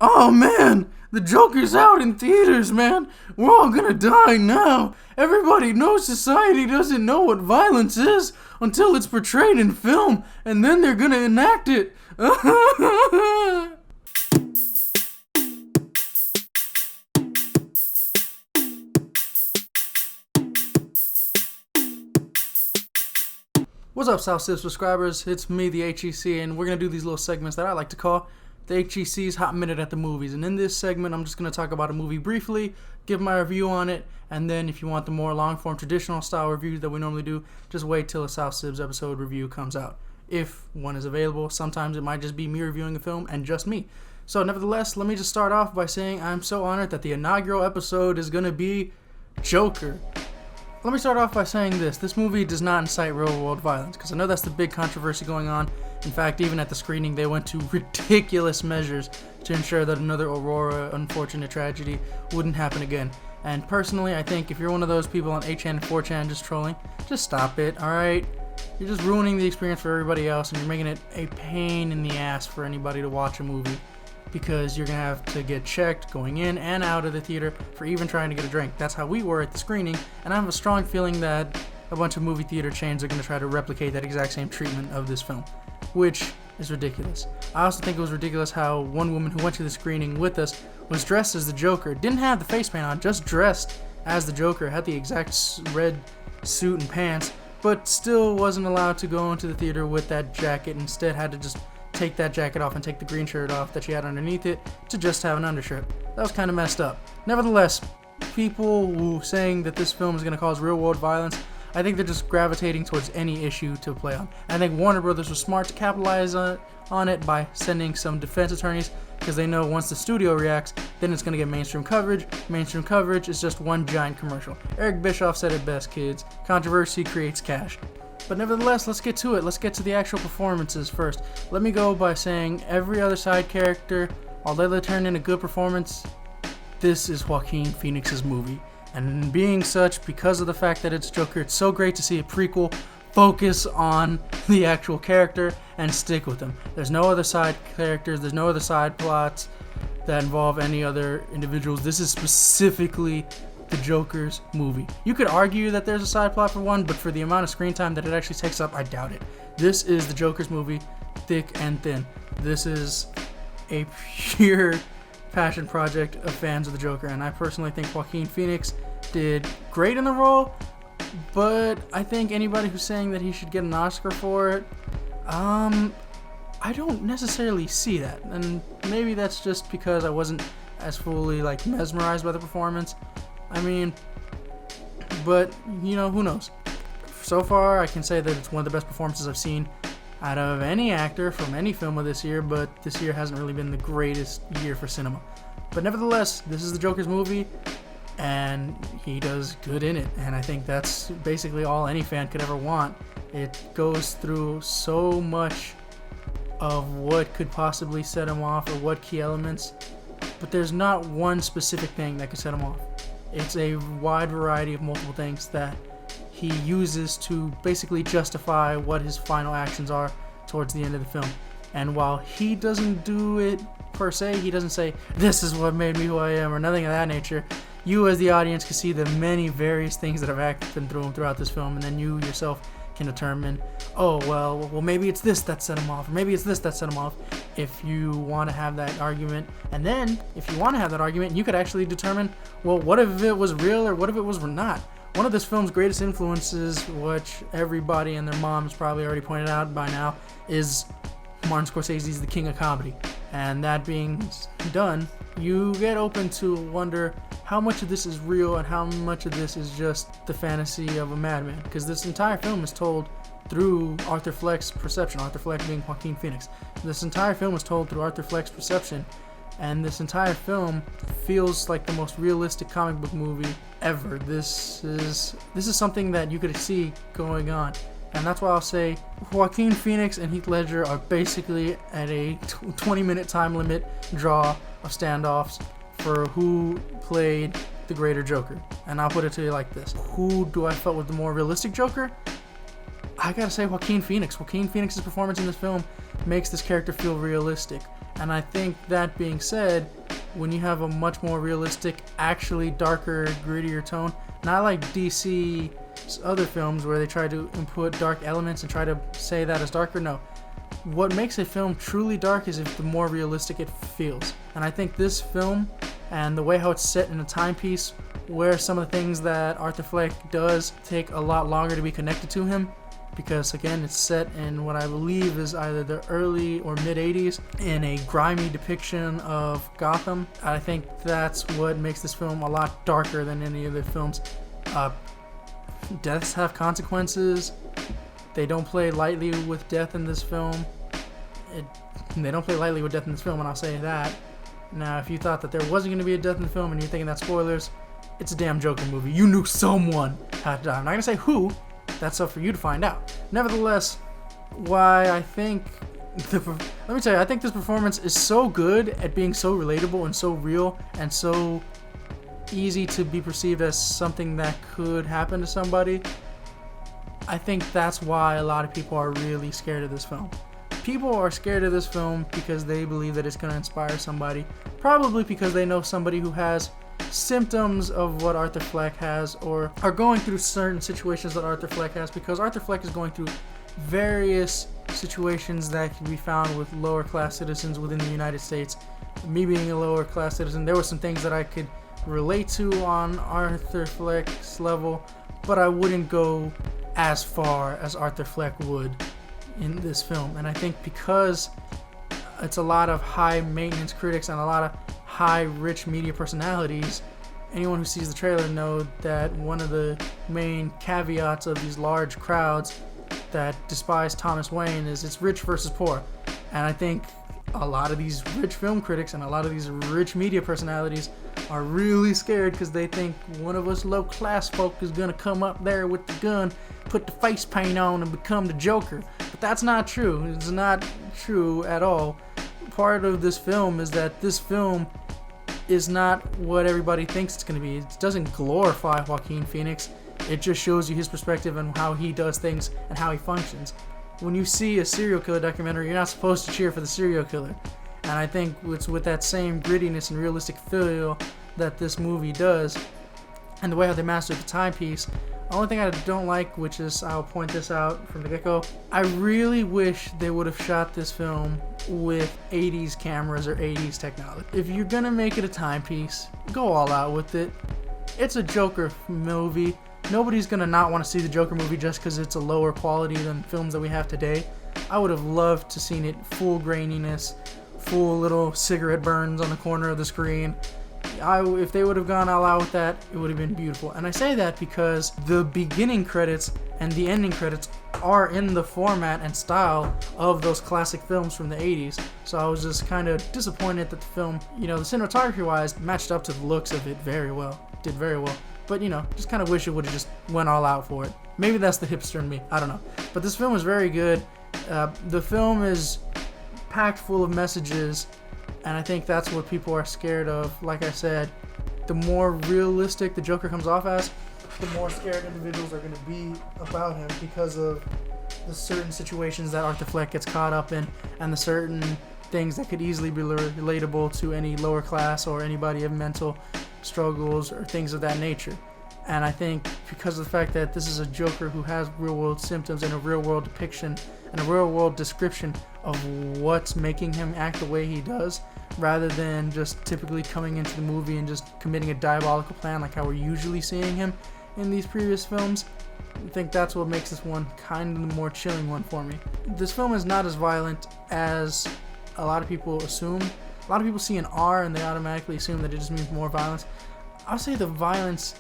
Oh man, the Joker's out in theaters, man. We're all gonna die now. Everybody knows society doesn't know what violence is until it's portrayed in film, and then they're gonna enact it. What's up, South Sibs subscribers? It's me, the H.E.C, and we're going to do these little segments that I like to call the H.E.C's Hot Minute at the Movies. And in this segment, I'm just going to talk about a movie briefly, give my review on it, and then if you want the more long-form traditional style reviews that we normally do, just wait till a South Sibs episode review comes out. If one is available, sometimes it might just be me reviewing a film and just me. So nevertheless, let me just start off by saying I'm so honored that the inaugural episode is going to be Joker. Let me start off by saying this movie does not incite real-world violence, because I know that's the big controversy going on. In fact, even at the screening, they went to ridiculous measures to ensure that another Aurora unfortunate tragedy wouldn't happen again. And personally, I think if you're one of those people on 8chan and 4chan just trolling, just stop it, alright? You're just ruining the experience for everybody else, and you're making it a pain in the ass for anybody to watch a movie, because you're going to have to get checked going in and out of the theater for even trying to get a drink. That's how we were at the screening, and I have a strong feeling that a bunch of movie theater chains are going to try to replicate that exact same treatment of this film, which is ridiculous. I also think it was ridiculous how one woman who went to the screening with us was dressed as the Joker, didn't have the face paint on, just dressed as the Joker, had the exact red suit and pants, but still wasn't allowed to go into the theater with that jacket, instead had to just take that jacket off and take the green shirt off that she had underneath it to just have an undershirt. That was kind of messed up. Nevertheless, people who saying that this film is going to cause real world violence, I think they're just gravitating towards any issue to play on. I think Warner Brothers was smart to capitalize on it by sending some defense attorneys, because they know once the studio reacts, then it's going to get mainstream coverage. Mainstream coverage is just one giant commercial. Eric Bischoff said it best, kids. Controversy creates cash. But nevertheless, let's get to it. Let's get to the actual performances first. Let me go by saying every other side character, although they turned in a good performance, this is Joaquin Phoenix's movie. And being such, because of the fact that it's Joker, it's so great to see a prequel focus on the actual character and stick with him. There's no other side characters, there's no other side plots that involve any other individuals. This is specifically the Joker's movie. You could argue that there's a side plot for one, but for the amount of screen time that it actually takes up, I doubt it. This is the Joker's movie, thick and thin. This is a pure passion project of fans of the Joker, and I personally think Joaquin Phoenix did great in the role, but I think anybody who's saying that he should get an Oscar for it, I don't necessarily see that, and maybe that's just because I wasn't as fully mesmerized by the performance. I mean, but, who knows? So far, I can say that it's one of the best performances I've seen out of any actor from any film of this year, but this year hasn't really been the greatest year for cinema. But nevertheless, this is the Joker's movie, and he does good in it, and I think that's basically all any fan could ever want. It goes through so much of what could possibly set him off, or what key elements, but there's not one specific thing that could set him off. It's a wide variety of multiple things that he uses to basically justify what his final actions are towards the end of the film. And while he doesn't do it per se, he doesn't say, "This is what made me who I am," or nothing of that nature. You as the audience can see the many various things that have happened through him throughout this film, and then you yourself can determine, oh, well, maybe it's this that set him off, or maybe it's this that set him off, if you want to have that argument. And then, if you want to have that argument, you could actually determine, well, what if it was real, or what if it was not? One of this film's greatest influences, which everybody and their moms probably already pointed out by now, is Martin Scorsese's The King of Comedy. And that being done, you get open to wonder how much of this is real and how much of this is just the fantasy of a madman. Because this entire film is told through Arthur Fleck's perception, Arthur Fleck being Joaquin Phoenix. This entire film is told through Arthur Fleck's perception, and this entire film feels like the most realistic comic book movie ever. This is something that you could see going on. And that's why I'll say Joaquin Phoenix and Heath Ledger are basically at a 20-minute time limit draw of standoffs for who played the greater Joker. And I'll put it to you like this. Who do I felt was the more realistic Joker? I gotta say Joaquin Phoenix. Joaquin Phoenix's performance in this film makes this character feel realistic. And I think that being said, when you have a much more realistic, actually darker, grittier tone, not like DC's other films where they try to input dark elements and try to say that as darker. No. What makes a film truly dark is if the more realistic it feels. And I think this film and the way how it's set in a timepiece where some of the things that Arthur Fleck does take a lot longer to be connected to him, because again it's set in what I believe is either the early or mid 80s in a grimy depiction of Gotham. I think that's what makes this film a lot darker than any other films. Deaths have consequences. They don't play lightly with death in this film. They don't play lightly with death in this film, and I'll say that. Now, if you thought that there wasn't going to be a death in the film and you're thinking that's spoilers, it's a damn Joker movie. You knew someone had to die. I'm not going to say who. That's up for you to find out. Nevertheless, why I think... let me tell you, I think this performance is so good at being so relatable and so real and so easy to be perceived as something that could happen to somebody. I think that's why a lot of people are really scared of this film. People are scared of this film because they believe that it's going to inspire somebody. Probably because they know somebody who has symptoms of what Arthur Fleck has, or are going through certain situations that Arthur Fleck has, because Arthur Fleck is going through various situations that can be found with lower class citizens within the United States. Me being a lower class citizen, there were some things that I could relate to on Arthur Fleck's level, but I wouldn't go as far as Arthur Fleck would in this film. And I think because it's a lot of high maintenance critics and a lot of high rich media personalities, anyone who sees the trailer know that one of the main caveats of these large crowds that despise Thomas Wayne is it's rich versus poor. And I think a lot of these rich film critics and a lot of these rich media personalities are really scared because they think one of us low class folk is gonna come up there with the gun, put the face paint on, and become the Joker. But that's not true. It's not true at all. Part of this film is that this film is not what everybody thinks it's going to be. It doesn't glorify Joaquin Phoenix. It just shows you his perspective and how he does things and how he functions. When you see a serial killer documentary, you're not supposed to cheer for the serial killer. And I think it's with that same grittiness and realistic feel that this movie does, and the way how they mastered the timepiece. The only thing I don't like, which is, I'll point this out from the get-go, I really wish they would have shot this film with 80s cameras or 80s technology. If you're gonna make it a timepiece, go all out with it. It's a Joker movie. Nobody's gonna not want to see the Joker movie just because it's a lower quality than films that we have today. I would have loved to seen it full graininess, full little cigarette burns on the corner of the screen. If they would have gone all out with that, it would have been beautiful. And I say that because the beginning credits and the ending credits are in the format and style of those classic films from the 80s. So I was just kind of disappointed that the film, the cinematography-wise, matched up to the looks of it very well. Did very well. But, just kind of wish it would have just went all out for it. Maybe that's the hipster in me. I don't know. But this film is very good. The film is packed full of messages, and I think that's what people are scared of. Like I said, the more realistic the Joker comes off as, the more scared individuals are going to be about him because of the certain situations that Arthur Fleck gets caught up in and the certain things that could easily be relatable to any lower class or anybody of mental struggles or things of that nature. And I think because of the fact that this is a Joker who has real-world symptoms and a real-world depiction and a real-world description of what's making him act the way he does, rather than just typically coming into the movie and just committing a diabolical plan like how we're usually seeing him in these previous films, I think that's what makes this one kind of the more chilling one for me. This film is not as violent as a lot of people assume. A lot of people see an R and they automatically assume that it just means more violence. I'll say the violence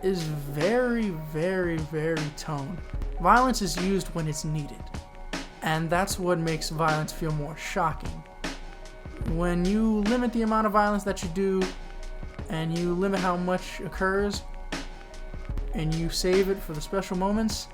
is very, very, very toned. Violence is used when it's needed, and that's what makes violence feel more shocking. When you limit the amount of violence that you do, and you limit how much occurs, and you save it for the special moments,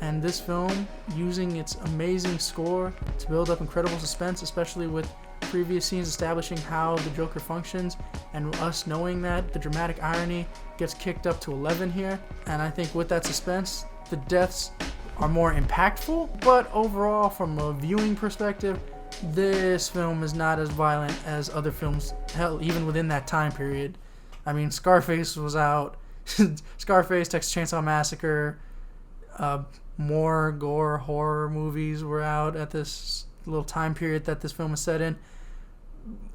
and this film, using its amazing score to build up incredible suspense, especially with previous scenes establishing how the Joker functions, and us knowing that the dramatic irony gets kicked up to 11 here. And I think with that suspense, the deaths are more impactful, but overall from a viewing perspective, this film is not as violent as other films, hell, even within that time period. I mean, Scarface was out. Scarface, Texas Chainsaw Massacre, more gore horror movies were out at this little time period that this film is set in.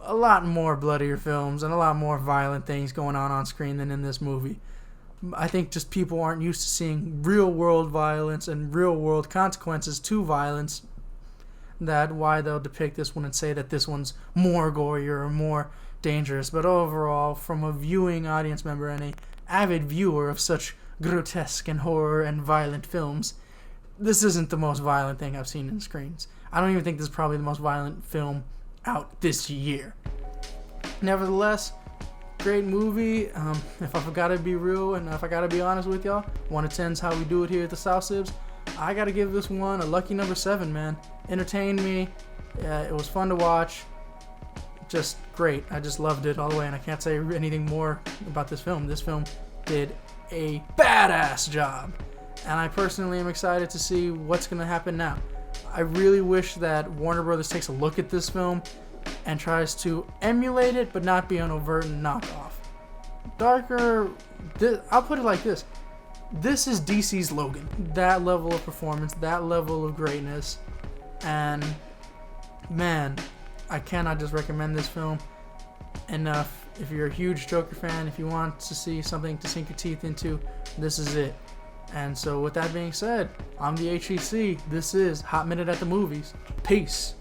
A lot more bloodier films and a lot more violent things going on screen than in this movie. I think just people aren't used to seeing real world violence and real world consequences to violence. That's why they'll depict this one and say that this one's more gory or more dangerous. But overall, from a viewing audience member and a avid viewer of such grotesque and horror and violent films, this isn't the most violent thing I've seen in screens. I don't even think this is probably the most violent film out this year. Nevertheless, great movie. If I gotta be real and if I gotta be honest with y'all, 1 to 10's how we do it here at the South Sibs. I gotta give this one a lucky number 7, man. Entertained me. It was fun to watch. Just great. I just loved it all the way, and I can't say anything more about this film. This film did a badass job, and I personally am excited to see what's gonna happen now. I really wish that Warner Brothers takes a look at this film and tries to emulate it, but not be an overt knockoff. Darker, I'll put it like this. This is DC's Logan. That level of performance, that level of greatness, and man, I cannot just recommend this film enough. If you're a huge Joker fan, if you want to see something to sink your teeth into, this is it. And so with that being said, I'm the H.E.C. This is Hot Minute at the Movies. Peace.